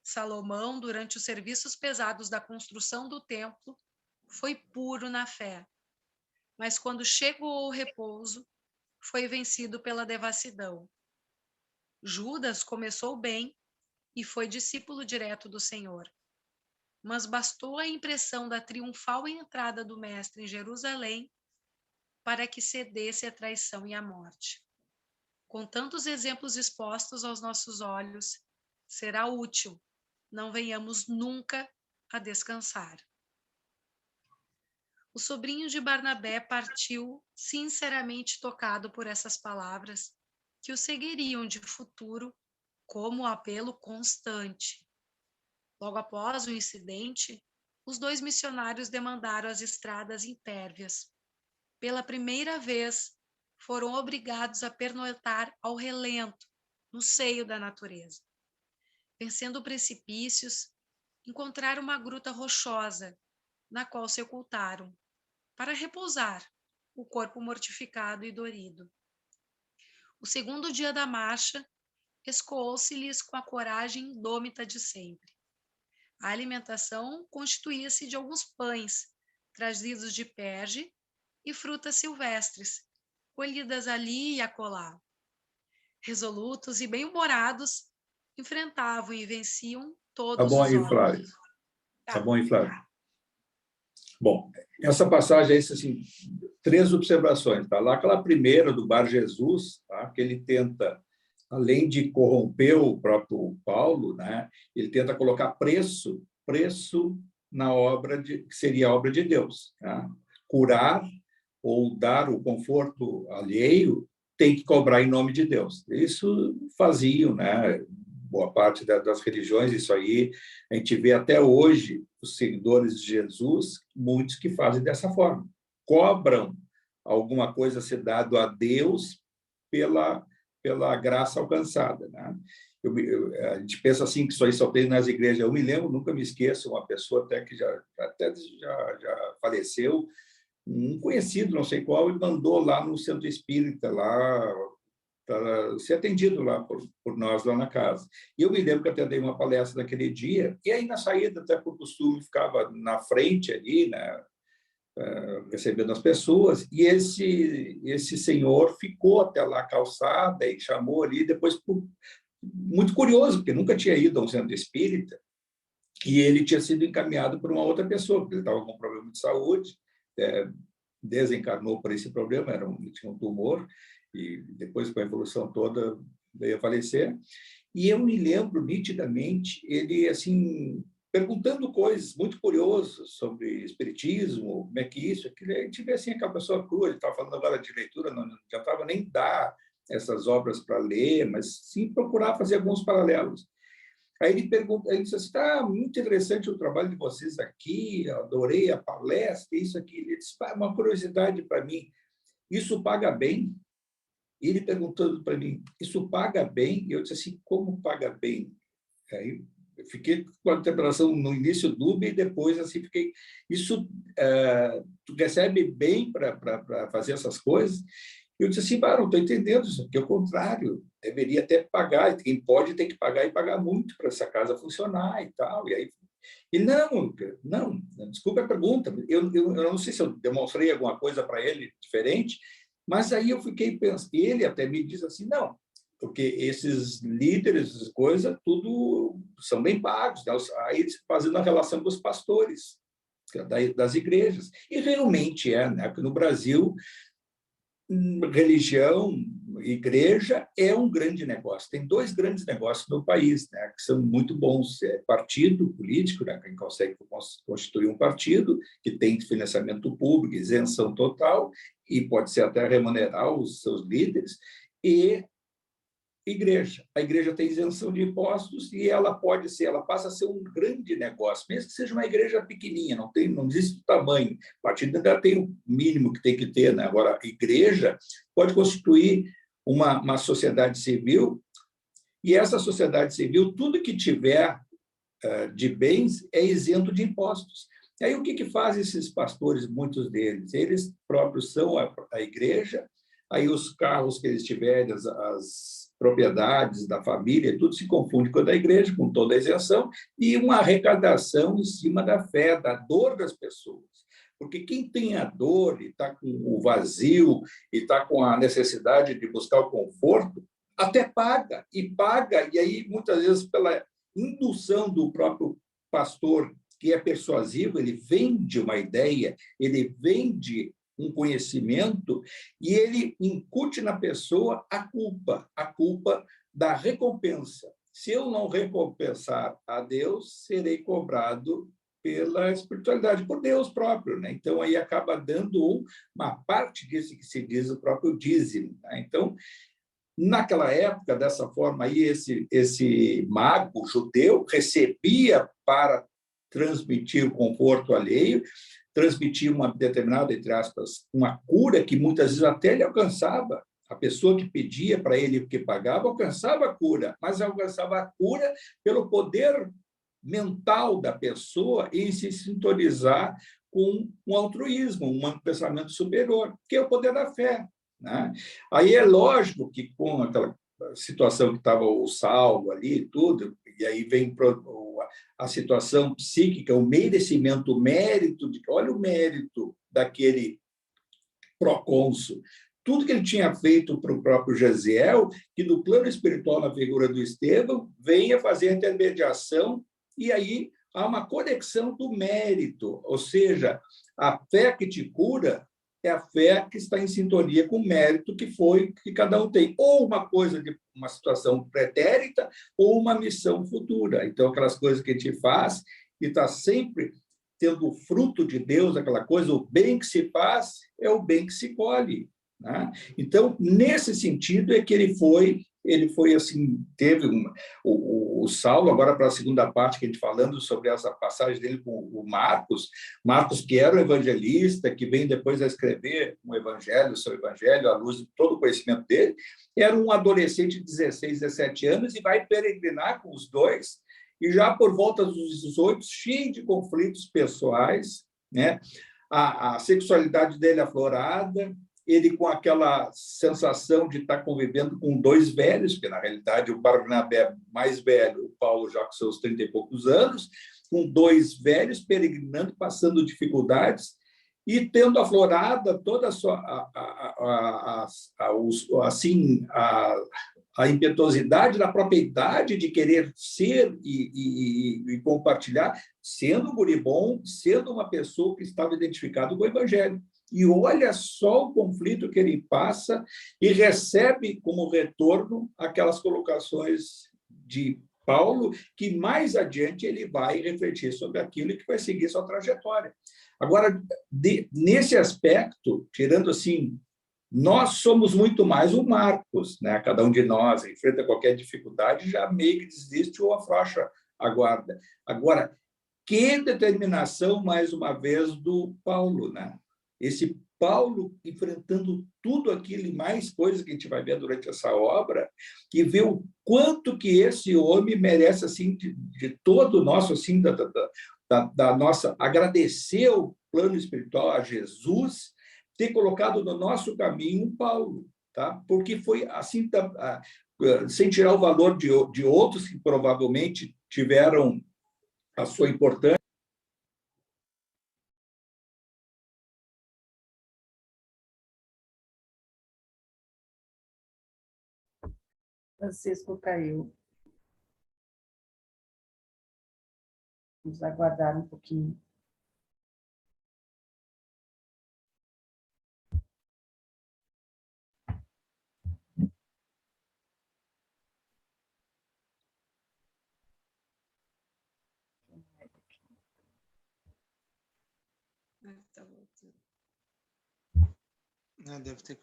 C: Salomão, durante os serviços pesados da construção do templo, foi puro na fé, mas quando chegou ao repouso, foi vencido pela devassidão. Judas começou bem e foi discípulo direto do Senhor. Mas bastou a impressão da triunfal entrada do Mestre em Jerusalém para que cedesse à traição e à morte. Com tantos exemplos expostos aos nossos olhos, será útil, não venhamos nunca a descansar. O sobrinho de Barnabé partiu sinceramente tocado por essas palavras que o seguiriam de futuro como apelo constante. Logo após o incidente, os dois missionários demandaram as estradas impérvias. Pela primeira vez, foram obrigados a pernoitar ao relento, no seio da natureza. Vencendo precipícios, encontraram uma gruta rochosa, na qual se ocultaram, para repousar o corpo mortificado e dorido. O segundo dia da marcha escoou-se-lhes com a coragem indômita de sempre. A alimentação constituía-se de alguns pães, trazidos de Perge, e frutas silvestres, colhidas ali e acolá. Resolutos e bem-humorados, enfrentavam e venciam todos os
B: aí, Flávio.
C: obstáculos.
B: Tá bom aí, Flávio. Bom, essa passagem, assim, 3 observações. Tá? Lá aquela primeira do Bar Jesus, tá? Que ele tenta, além de corromper o próprio Paulo, né? Ele tenta colocar preço na obra que seria a obra de Deus. Tá? Curar ou dar o conforto alheio tem que cobrar em nome de Deus. Isso faziam, né? Boa parte das religiões, isso aí a gente vê até hoje os seguidores de Jesus, muitos que fazem dessa forma, cobram alguma coisa ser dado a Deus pela graça alcançada, né? A gente pensa assim que isso aí só tem nas igrejas. Eu me lembro, nunca me esqueço, uma pessoa até que já faleceu, um conhecido, não sei qual, e mandou lá no centro espírita lá para ser atendido lá por nós lá na casa. E eu me lembro que até dei uma palestra naquele dia, e aí na saída, até por costume, ficava na frente ali, né, recebendo as pessoas, e esse senhor ficou até lá a calçada e chamou ali, depois, muito curioso, porque nunca tinha ido a um centro espírita, e ele tinha sido encaminhado por uma outra pessoa, porque ele estava com um problema de saúde, desencarnou por esse problema, tinha um tumor, e depois, com a evolução toda, veio a falecer. E eu me lembro nitidamente ele, assim, perguntando coisas muito curiosas sobre espiritismo, como é que isso, aquilo. A gente vê assim, aquela pessoa crua, ele estava falando agora de leitura, não adiantava nem dar essas obras para ler, mas sim procurar fazer alguns paralelos. Aí ele disse assim, muito interessante o trabalho de vocês aqui, adorei a palestra, isso aqui. Ele disse, uma curiosidade para mim, isso paga bem? E ele perguntando para mim, isso paga bem? E eu disse assim, como paga bem? Aí eu fiquei com a interpretação no início dúbia e depois assim fiquei, isso tu recebe bem para fazer essas coisas? Eu disse assim, não estou entendendo isso, porque é o contrário, deveria até pagar, quem pode tem que pagar e pagar muito para essa casa funcionar e tal. E aí ele, não, desculpa a pergunta, eu não sei se eu demonstrei alguma coisa para ele diferente, mas aí eu fiquei pensando, ele até me diz assim, não, porque esses líderes, essas coisas, tudo são bem pagos, né? Aí fazendo a relação com os pastores das igrejas. E realmente né? Porque no Brasil, religião, igreja é um grande negócio. Tem 2 grandes negócios no país, né, que são muito bons. Partido político, né, quem consegue constituir um partido que tem financiamento público, isenção total, e pode ser até remunerar os seus líderes, e igreja. A igreja tem isenção de impostos e ela passa a ser um grande negócio, mesmo que seja uma igreja pequenininha, não existe o tamanho. A partir ainda tem o mínimo que tem que ter, né? Agora, a igreja pode constituir uma sociedade civil, e essa sociedade civil, tudo que tiver de bens é isento de impostos. E aí, o que fazem esses pastores, muitos deles? Eles próprios são a igreja, aí os carros que eles tiverem, as propriedades da família, tudo se confunde com a da igreja, com toda a isenção, e uma arrecadação em cima da fé, da dor das pessoas. Porque quem tem a dor e está com o vazio e está com a necessidade de buscar o conforto, até paga, e aí, muitas vezes, pela indução do próprio pastor, que é persuasivo, ele vende uma ideia, ele vende um conhecimento e ele incute na pessoa a culpa da recompensa. Se eu não recompensar a Deus, serei cobrado pela espiritualidade, por Deus próprio, né? Então, aí acaba dando uma parte disso que se diz o próprio dízimo, né? Então, naquela época, dessa forma, aí, esse mago judeu recebia para transmitir o conforto alheio, transmitir uma determinada, entre aspas, uma cura que muitas vezes até ele alcançava. A pessoa que pedia para ele, que pagava, alcançava a cura, mas alcançava a cura pelo poder mental da pessoa em se sintonizar com um altruísmo, um pensamento superior, que é o poder da fé, né? Aí é lógico que com aquela situação que estava o Saulo ali e tudo, e aí vem a situação psíquica, o merecimento, o mérito, olha o mérito daquele procônsul. Tudo que ele tinha feito para o próprio Gesiel, que no plano espiritual, na figura do Estevão, venha fazer a intermediação, e aí há uma conexão do mérito, ou seja, a fé que te cura é a fé que está em sintonia com o mérito que cada um tem, ou uma coisa de uma situação pretérita, ou uma missão futura. Então, aquelas coisas que a gente faz e está sempre tendo o fruto de Deus, aquela coisa, o bem que se faz é o bem que se colhe, né? Então, nesse sentido é que ele foi assim, teve o Saulo, agora para a segunda parte, que a gente falando sobre essa passagem dele com o Marcos, que era o evangelista, que vem depois a escrever um evangelho, o seu evangelho, à luz de todo o conhecimento dele, era um adolescente de 16, 17 anos e vai peregrinar com os dois, e já por volta dos 18, cheio de conflitos pessoais, né? A sexualidade dele aflorada, ele com aquela sensação de estar convivendo com dois velhos, porque, na realidade, o Barnabé mais velho, o Paulo já com seus 30 e poucos anos, com dois velhos peregrinando, passando dificuldades, e tendo aflorada toda a sua a impetuosidade da própria idade de querer ser e compartilhar, sendo um guri bom, sendo uma pessoa que estava identificada com o Evangelho. E olha só o conflito que ele passa e recebe como retorno aquelas colocações de Paulo, que mais adiante ele vai refletir sobre aquilo e que vai seguir sua trajetória. Agora, nesse aspecto, tirando assim, nós somos muito mais o Marcos, né? Cada um de nós enfrenta qualquer dificuldade, já meio que desiste ou afrouxa a guarda. Agora, que determinação, mais uma vez, do Paulo, né? Esse Paulo enfrentando tudo aquilo e mais coisas que a gente vai ver durante essa obra, e ver o quanto que esse homem merece, assim, de todo o nosso, assim, da nossa, agradecer o plano espiritual a Jesus, ter colocado no nosso caminho um Paulo, tá? Porque foi assim, sem tirar o valor de outros que provavelmente tiveram a sua importância.
D: Francisco caiu. Vamos aguardar um pouquinho.
C: Tá voltando.
E: Deve ter.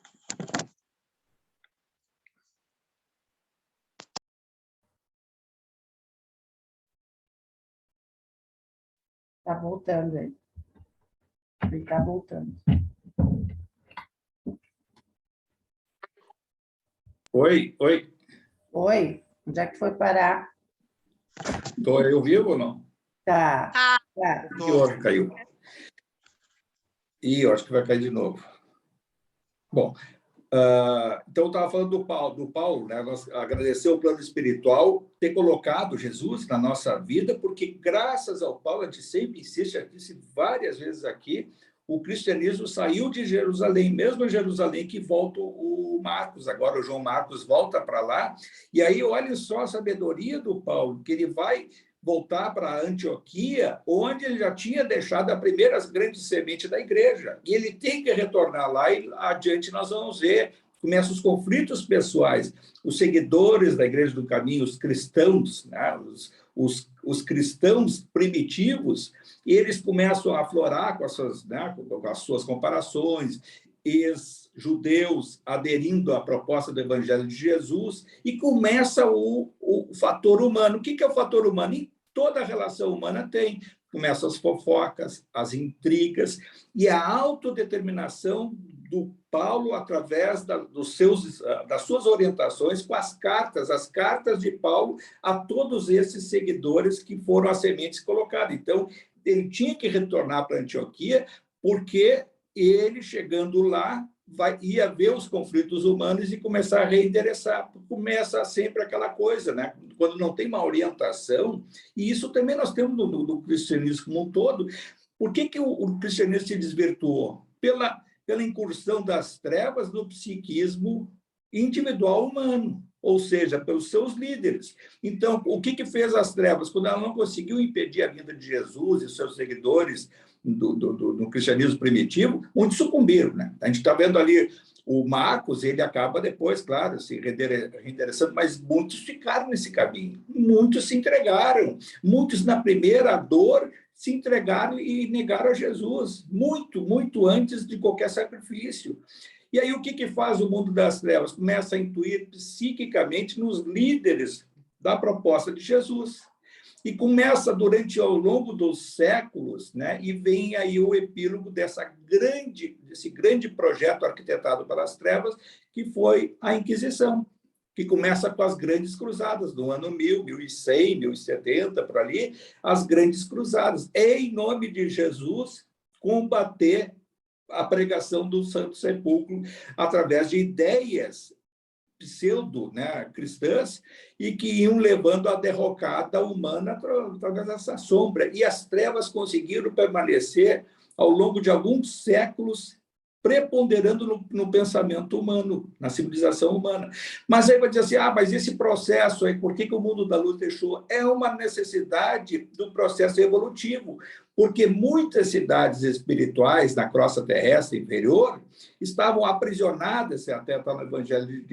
D: Está voltando aí. Ele está voltando.
B: Oi.
D: Oi, onde é que foi parar?
B: Estou eu vivo ou não?
D: Tá.
B: O que houve? Caiu. Ih, eu acho que vai cair de novo. Bom, então eu estava falando do Paulo, né? Nós agradecer o plano espiritual ter colocado Jesus na nossa vida, porque graças ao Paulo, a gente sempre insiste, já disse várias vezes aqui, o cristianismo saiu de Jerusalém, mesmo Jerusalém que volta o Marcos, agora o João Marcos volta para lá, e aí olha só a sabedoria do Paulo, que ele vai voltar para Antioquia, onde ele já tinha deixado a primeira grande semente da igreja. E ele tem que retornar lá e adiante nós vamos ver, começam os conflitos pessoais. Os seguidores da Igreja do Caminho, os cristãos, né? os cristãos primitivos, eles começam a aflorar com as suas comparações, ex-judeus aderindo à proposta do Evangelho de Jesus, e começa o fator humano. O que é o fator humano? Em toda relação humana tem. Começam as fofocas, as intrigas, e a autodeterminação do Paulo através das suas orientações com as cartas de Paulo a todos esses seguidores que foram as sementes colocadas. Então, ele tinha que retornar para Antioquia, porque ele, chegando lá, ia ver os conflitos humanos e começar a reendereçar. Começa sempre aquela coisa, né? Quando não tem uma orientação, e isso também nós temos no cristianismo como um todo. Por que o cristianismo se desvirtuou? Pela incursão das trevas no psiquismo individual humano, ou seja, pelos seus líderes. Então, o que fez as trevas? Quando ela não conseguiu impedir a vinda de Jesus e seus seguidores do cristianismo primitivo, muitos sucumbiram, né? A gente está vendo ali o Marcos, ele acaba depois, claro, se reinteressando, mas muitos ficaram nesse caminho, muitos se entregaram, muitos na primeira dor se entregaram e negaram a Jesus, muito antes de qualquer sacrifício. E aí o que faz o mundo das trevas? Começa a intuir psiquicamente nos líderes da proposta de Jesus. E começa ao longo dos séculos, né? E vem aí o epílogo desse grande projeto arquitetado pelas trevas, que foi a Inquisição, que começa com as grandes cruzadas, no ano 1000, 1100, 1070, por ali, as grandes cruzadas. É, em nome de Jesus, combater a pregação do Santo Sepulcro através de ideias pseudo-cristãs, e que iam levando a derrocada humana através dessa sombra. E as trevas conseguiram permanecer ao longo de alguns séculos, preponderando no pensamento humano, na civilização humana. Mas aí vai dizer assim, mas esse processo aí, por que o mundo da luz deixou? É uma necessidade do processo evolutivo, porque muitas cidades espirituais na crosta terrestre inferior estavam aprisionadas, até está no Evangelho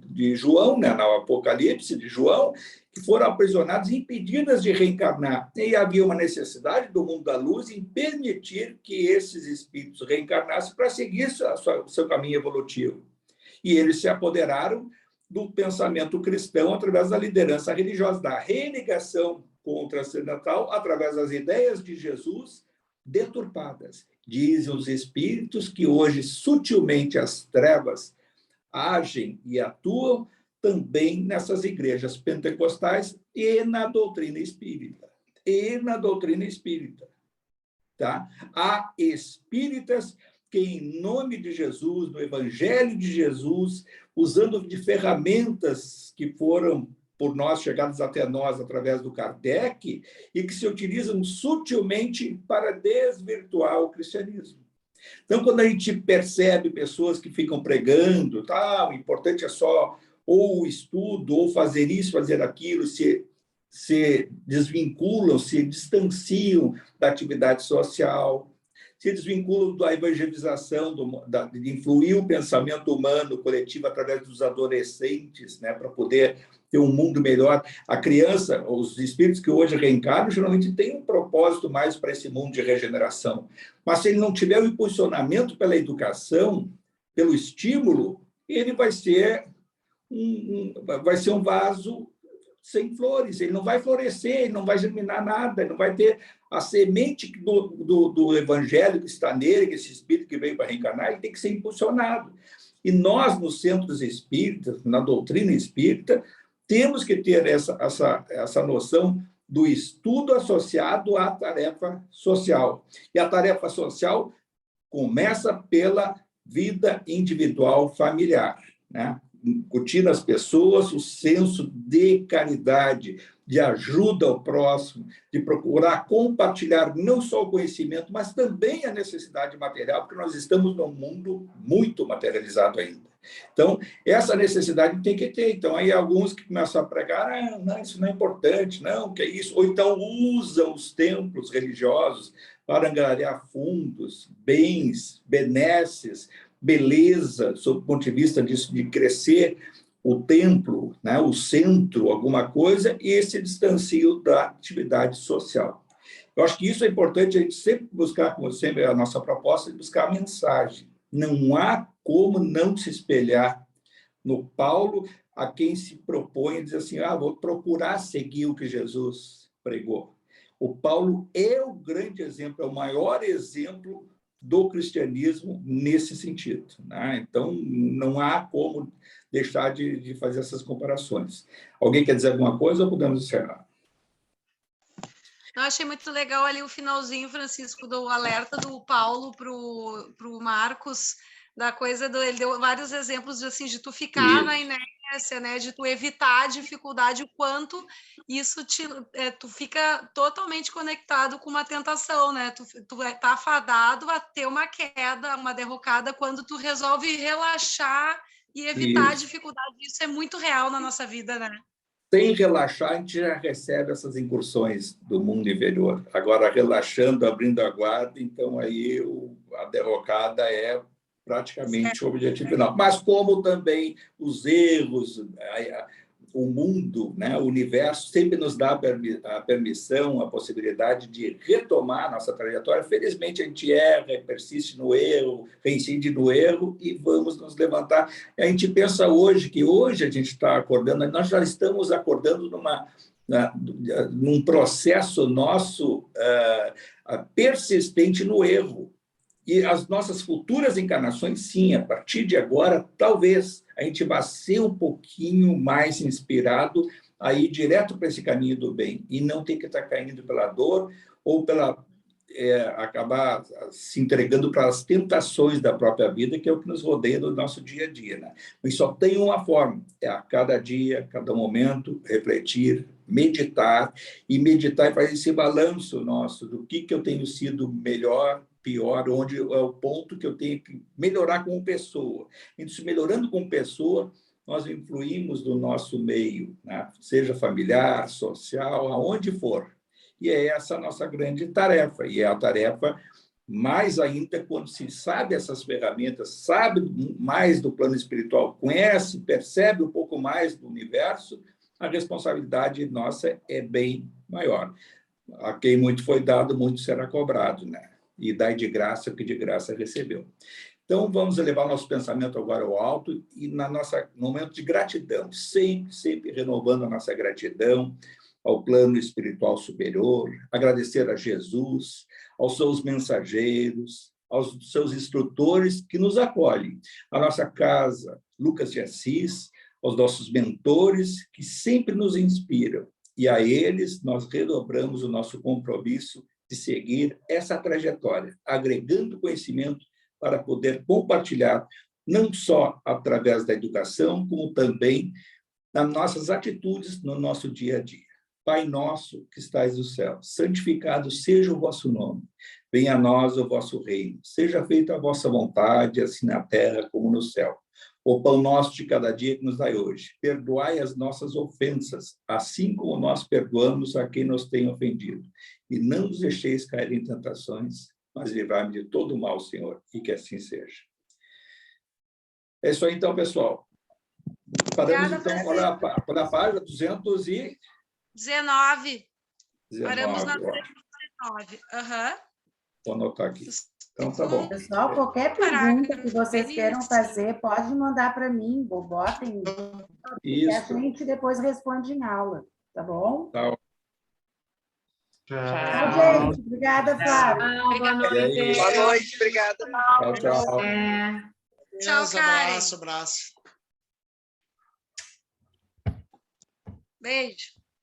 B: de João, né, no Apocalipse de João, que foram aprisionadas e impedidas de reencarnar. E havia uma necessidade do mundo da luz em permitir que esses espíritos reencarnassem para seguir o seu caminho evolutivo. E eles se apoderaram do pensamento cristão através da liderança religiosa, da religação com o transcendental, através das ideias de Jesus deturpadas. Dizem os espíritos que hoje, sutilmente, as trevas agem e atuam também nessas igrejas pentecostais e na doutrina espírita. Tá? Há espíritas que, em nome de Jesus, no Evangelho de Jesus, usando de ferramentas que foram por nós, chegadas até nós através do Kardec, e que se utilizam sutilmente para desvirtuar o cristianismo. Então, quando a gente percebe pessoas que ficam pregando, o importante é só ou o estudo, ou fazer isso, fazer aquilo, se desvinculam, se distanciam da atividade social, se desvinculam da evangelização, de influir o pensamento humano coletivo através dos adolescentes, né, para poder ter um mundo melhor. A criança, os espíritos que hoje reencarnam, geralmente têm um propósito mais para esse mundo de regeneração. Mas se ele não tiver o impulsionamento pela educação, pelo estímulo, ele vai ser um vaso sem flores, ele não vai florescer, ele não vai germinar nada, ele não vai ter a semente do evangelho que está nele, que esse espírito que veio para reencarnar, ele tem que ser impulsionado. E nós, nos centros espíritas, na doutrina espírita, temos que ter essa noção do estudo associado à tarefa social. E a tarefa social começa pela vida individual familiar, né? Incutir nas pessoas o senso de caridade, de ajuda ao próximo, de procurar compartilhar não só o conhecimento, mas também a necessidade material, porque nós estamos num mundo muito materializado ainda. Então, essa necessidade tem que ter. Então, aí alguns que começam a pregar, não, isso não é importante, não, que é isso. Ou então usam os templos religiosos para angariar fundos, bens, benesses, beleza, sob o ponto de vista disso, de crescer o templo, né, o centro, alguma coisa, e esse distancio da atividade social. Eu acho que isso é importante a gente sempre buscar, como sempre, a nossa proposta de buscar a mensagem. Não há como não se espelhar no Paulo, a quem se propõe a dizer assim, vou procurar seguir o que Jesus pregou. O Paulo é o grande exemplo, é o maior exemplo do cristianismo nesse sentido, né? Então, não há como deixar de fazer essas comparações. Alguém quer dizer alguma coisa ou podemos encerrar?
C: Eu achei muito legal ali o finalzinho, Francisco, do alerta do Paulo para o Marcos, da coisa ele deu vários exemplos de tu ficar na inércia, né, de tu evitar a dificuldade, o quanto isso tu fica totalmente conectado com uma tentação, né? Tu tá afadado a ter uma queda, uma derrocada, quando tu resolve relaxar e evitar a dificuldade. Isso é muito real na nossa vida, né?
B: Sem relaxar, a gente já recebe essas incursões do mundo inferior. Agora, relaxando, abrindo a guarda, então aí a derrocada é praticamente o objetivo final. Mas como também os erros, o mundo, né, o universo sempre nos dá a permissão, a possibilidade de retomar a nossa trajetória. Felizmente, a gente erra, persiste no erro, reincide no erro e vamos nos levantar. A gente pensa hoje que hoje a gente está acordando, nós já estamos acordando num processo nosso persistente no erro. E as nossas futuras encarnações, sim, a partir de agora, talvez a gente vá ser um pouquinho mais inspirado a ir direto para esse caminho do bem e não ter que estar caindo pela dor ou acabar se entregando para as tentações da própria vida, que é o que nos rodeia no nosso dia a dia, né? Mas só tem uma forma, é a cada dia, cada momento, refletir, meditar e fazer esse balanço nosso do que eu tenho sido melhor, pior, onde é o ponto que eu tenho que melhorar como pessoa. Então, melhorando como pessoa, nós influímos no nosso meio, né? Seja familiar, social, aonde for. E é essa a nossa grande tarefa, e é a tarefa mais ainda quando se sabe essas ferramentas, sabe mais do plano espiritual, conhece, percebe um pouco mais do universo, a responsabilidade nossa é bem maior. A quem muito foi dado, muito será cobrado, né? E dai de graça o que de graça recebeu. Então, vamos elevar nosso pensamento agora ao alto e no momento de gratidão, sempre renovando a nossa gratidão ao plano espiritual superior, agradecer a Jesus, aos seus mensageiros, aos seus instrutores que nos acolhem, a nossa casa, Lucas de Assis, aos nossos mentores que sempre nos inspiram, e a eles nós redobramos o nosso compromisso de seguir essa trajetória, agregando conhecimento para poder compartilhar, não só através da educação, como também nas nossas atitudes no nosso dia a dia. Pai nosso que estais no céu, santificado seja o vosso nome. Venha a nós o vosso reino. Seja feita a vossa vontade, assim na terra como no céu. O pão nosso de cada dia que nos dai hoje. Perdoai as nossas ofensas, assim como nós perdoamos a quem nos tem ofendido. E não nos deixeis cair em tentações, mas livrai-me de todo o mal, Senhor, e que assim seja. É isso aí, então, pessoal. Paramos, então, para a página 219. Paramos na 219.
C: Uhum.
B: Vou anotar aqui. Então, tá bom.
D: Pessoal, qualquer pergunta que vocês queiram fazer, pode mandar para mim, botem, e a
B: Isso.
D: gente depois responde em aula, tá bom?
B: Tá.
D: Tchau, gente. Obrigada, Flávia.
C: Obrigada.
B: E aí?
E: Boa noite, obrigada.
B: Tchau, tchau.
C: Tchau, Karen.
E: Abraço.
C: Beijo.